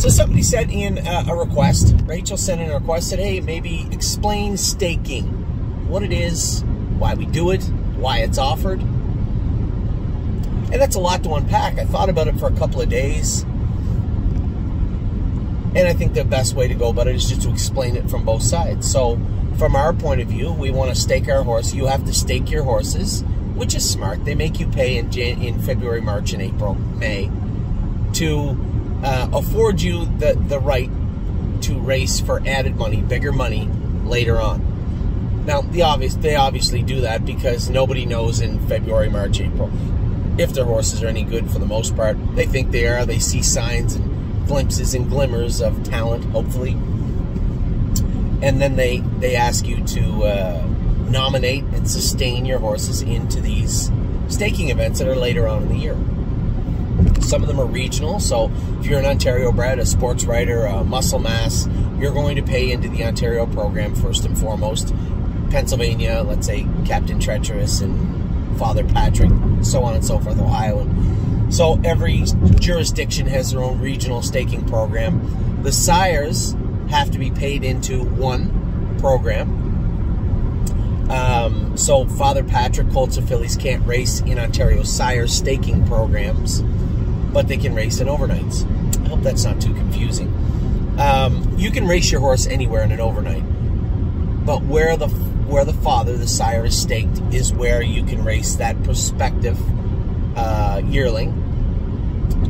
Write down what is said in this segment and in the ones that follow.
So somebody sent in a request. Rachel sent in a request, said, hey, maybe explain staking, what it is, why we do it, why it's offered. And that's a lot to unpack. I thought about it for a couple of days. And I think the best way to go about it is just to explain it from both sides. So from our point of view, we want to stake our horse. You have to stake your horses, which is smart. They make you pay in February, March, and April, May, to afford you the right to race for added money, bigger money later on. Now, they obviously do that because nobody knows in February, March, April if their horses are any good for the most part. They think they are. They see signs and glimpses and glimmers of talent, hopefully. And then they ask you to nominate and sustain your horses into these staking events that are later on in the year. Some of them are regional, so if you're an Ontario bred, a sports rider, a muscle mass, you're going to pay into the Ontario program first and foremost. Pennsylvania, let's say Captain Treacherous and Father Patrick, so on and so forth, Ohio. So every jurisdiction has their own regional staking program. The sires have to be paid into one program. So Father Patrick, colts or fillies can't race in Ontario sire staking programs, but they can race in overnights. I hope that's not too confusing. You can race your horse anywhere in an overnight, but where the father, the sire, is staked is where you can race that prospective yearling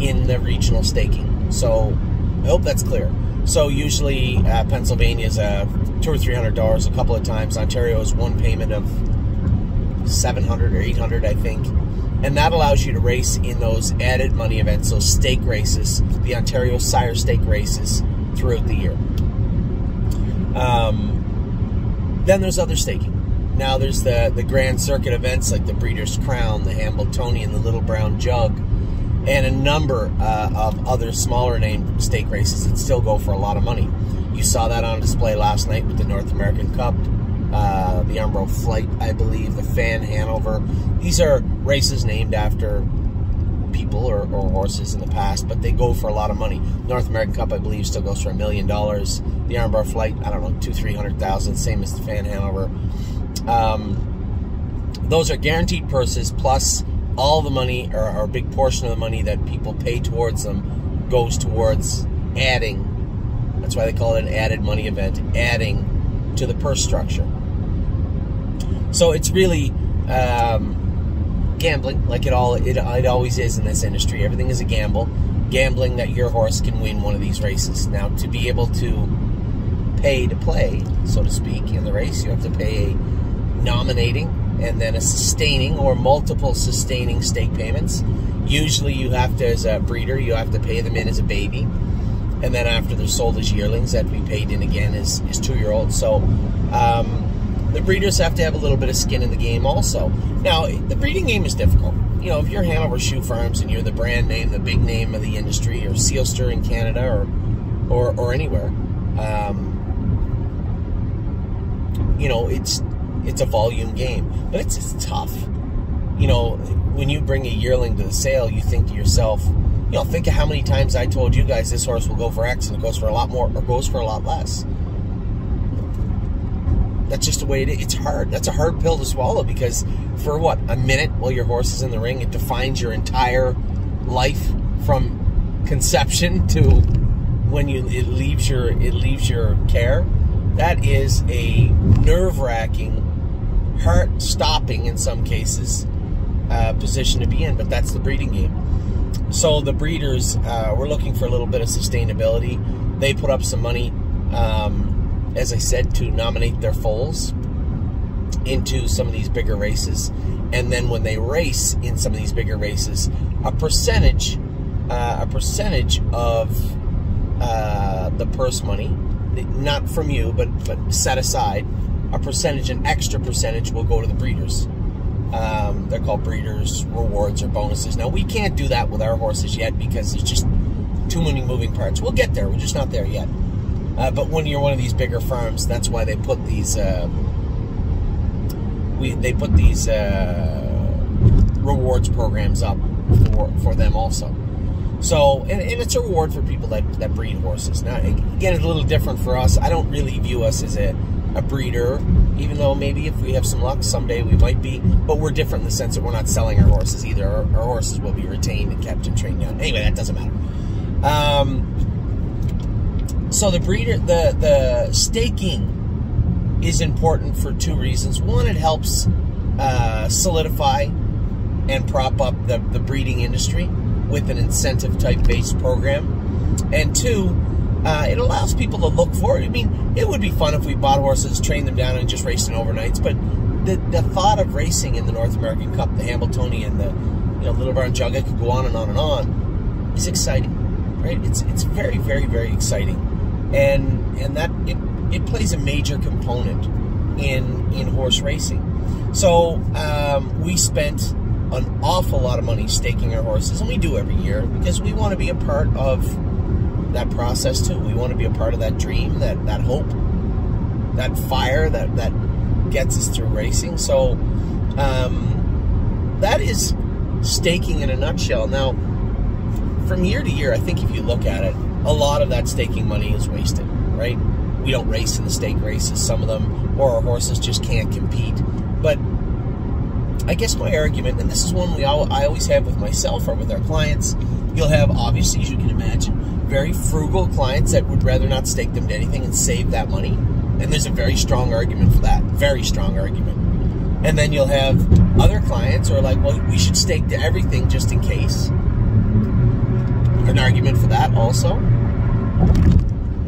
in the regional staking. So I hope that's clear. So usually Pennsylvania is $200 or $300 a couple of times. Ontario is one payment of $700 or $800, I think. And that allows you to race in those added money events, those stake races, the Ontario sire stake races throughout the year. Then there's other staking. Now there's the Grand Circuit events like the Breeders' Crown, the Hambletonian, the Little Brown Jug, and a number of other smaller named stake races that still go for a lot of money. You saw that on display last night with the North American Cup, the Umbro Flight, I believe, the Fan Hanover. These are races named after people or horses in the past, but they go for a lot of money. North American Cup, I believe, still goes for $1 million. The Umbro Flight, I don't know, $200,000-300,000, same as the Fan Hanover. Those are guaranteed purses, plus all the money, or a big portion of the money that people pay towards them, goes towards adding. That's why they call it an added money event, adding to the purse structure. So it's really gambling, like it always is in this industry. Everything is a gamble. Gambling that your horse can win one of these races. Now, to be able to pay to play, so to speak, in the race, you have to pay a nominating and then a sustaining or multiple sustaining stake payments. Usually you have to, as a breeder, you have to pay them in as a baby. And then after they're sold as yearlings, that we paid in again as 2-year-olds. So the breeders have to have a little bit of skin in the game also. Now, the breeding game is difficult. You know, if you're Hanover Shoe Farms and you're the brand name, the big name of the industry, or Sealster in Canada or anywhere, you know, it's a volume game. But it's tough. You know, when you bring a yearling to the sale, you think to yourself, you know, think of how many times I told you guys this horse will go for X and it goes for a lot more or goes for a lot less. That's just the way it is. It's hard. That's a hard pill to swallow, because for what, a minute while your horse is in the ring, it defines your entire life from conception to when it leaves your care. That is a nerve-wracking, heart-stopping in some cases position to be in. But that's the breeding game. So the breeders were looking for a little bit of sustainability. They put up some money, as I said, to nominate their foals into some of these bigger races. And then when they race in some of these bigger races, a percentage of the purse money, not from you, but set aside, a percentage, an extra percentage, will go to the breeders. They're called breeders' rewards or bonuses. Now, we can't do that with our horses yet because there's just too many moving parts. We'll get there. We're just not there yet. But when you're one of these bigger farms, that's why they put these rewards programs up for them also. So, and it's a reward for people that breed horses. Now, again, it's a little different for us. I don't really view us as a breeder, even though maybe if we have some luck someday we might be, but we're different in the sense that we're not selling our horses either. Our horses will be retained and kept and trained down. Anyway, that doesn't matter. So the staking is important for two reasons. One, it helps solidify and prop up the breeding industry with an incentive type based program, and two, it allows people to look forward. I mean, it would be fun if we bought horses, trained them down, and just raced in overnights, but the thought of racing in the North American Cup, the Hambletonian, the Little Barn Jug, I could go on and on and on, is exciting, right? It's very, very, very exciting, and that it plays a major component in horse racing. So we spent an awful lot of money staking our horses, and we do every year because we want to be a part of that process too. We want to be a part of that dream, that hope, that fire that gets us through racing. So that is staking in a nutshell. Now, from year to year, I think if you look at it, a lot of that staking money is wasted, right? We don't race in the stake races, some of them, or our horses just can't compete. But I guess my argument, and this is one I always have with myself or with our clients, you'll have, obviously, as you can imagine, very frugal clients that would rather not stake them to anything and save that money. And there's a very strong argument for that, very strong argument. And then you'll have other clients who are like, well, we should stake to everything just in case. An argument for that also.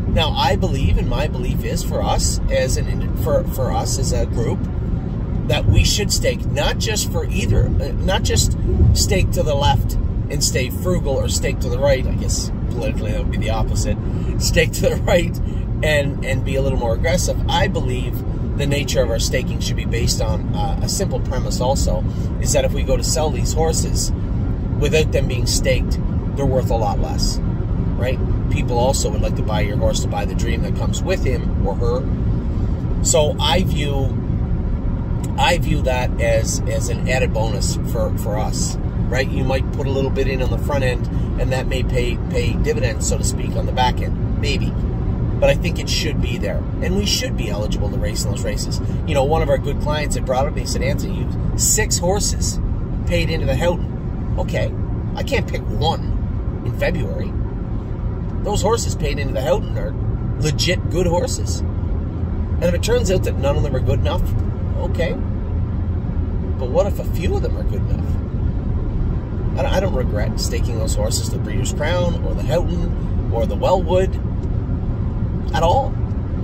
Now, I believe, and my belief is for us as for us as a group, that we should stake not just for either, not just stake to the left and stay frugal, or stake to the right. I guess politically that would be the opposite. Stake to the right and be a little more aggressive. I believe the nature of our staking should be based on a simple premise also, is that if we go to sell these horses without them being staked, they're worth a lot less, right? People also would like to buy your horse to buy the dream that comes with him or her. So I view that as an added bonus for us, right? You might put a little bit in on the front end, and that may pay dividends, so to speak, on the back end, maybe. But I think it should be there, and we should be eligible to race in those races. You know, one of our good clients had brought up, he said, Anthony, you 6 horses paid into the Houghton. Okay, I can't pick one in February. Those horses paid into the Houghton are legit good horses. And if it turns out that none of them are good enough, okay. But what if a few of them are good enough? I don't regret staking those horses to the Breeders' Crown or the Houghton or the Wellwood at all.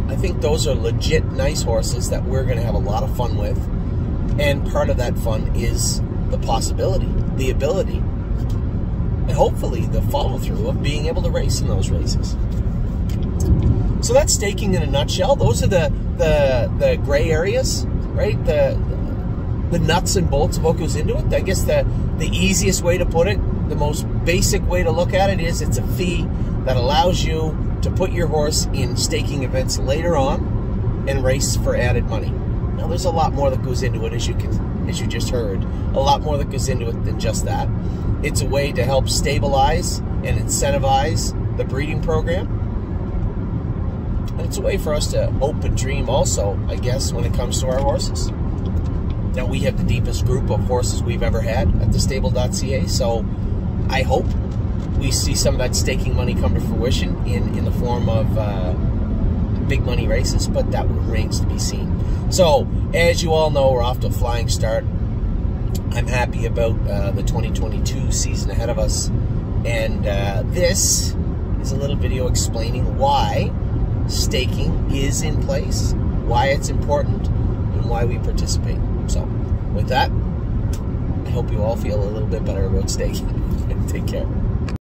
I think those are legit nice horses that we're going to have a lot of fun with. And part of that fun is the possibility, the ability, and hopefully the follow-through of being able to race in those races. So that's staking in a nutshell. Those are the gray areas, right? The nuts and bolts of what goes into it. I guess the easiest way to put it, the most basic way to look at it, is it's a fee that allows you to put your horse in staking events later on and race for added money. Now, there's a lot more that goes into it, as you just heard. A lot more that goes into it than just that. It's a way to help stabilize and incentivize the breeding program. And it's a way for us to hope and dream also, I guess, when it comes to our horses. Now, we have the deepest group of horses we've ever had at thestable.ca, so I hope we see some of that staking money come to fruition in the form of big money races, but that remains to be seen. So, as you all know, we're off to a flying start. I'm happy about the 2022 season ahead of us, and this is a little video explaining why staking is in place, why it's important, and why we participate. So, with that, I hope you all feel a little bit better about staking. Take care.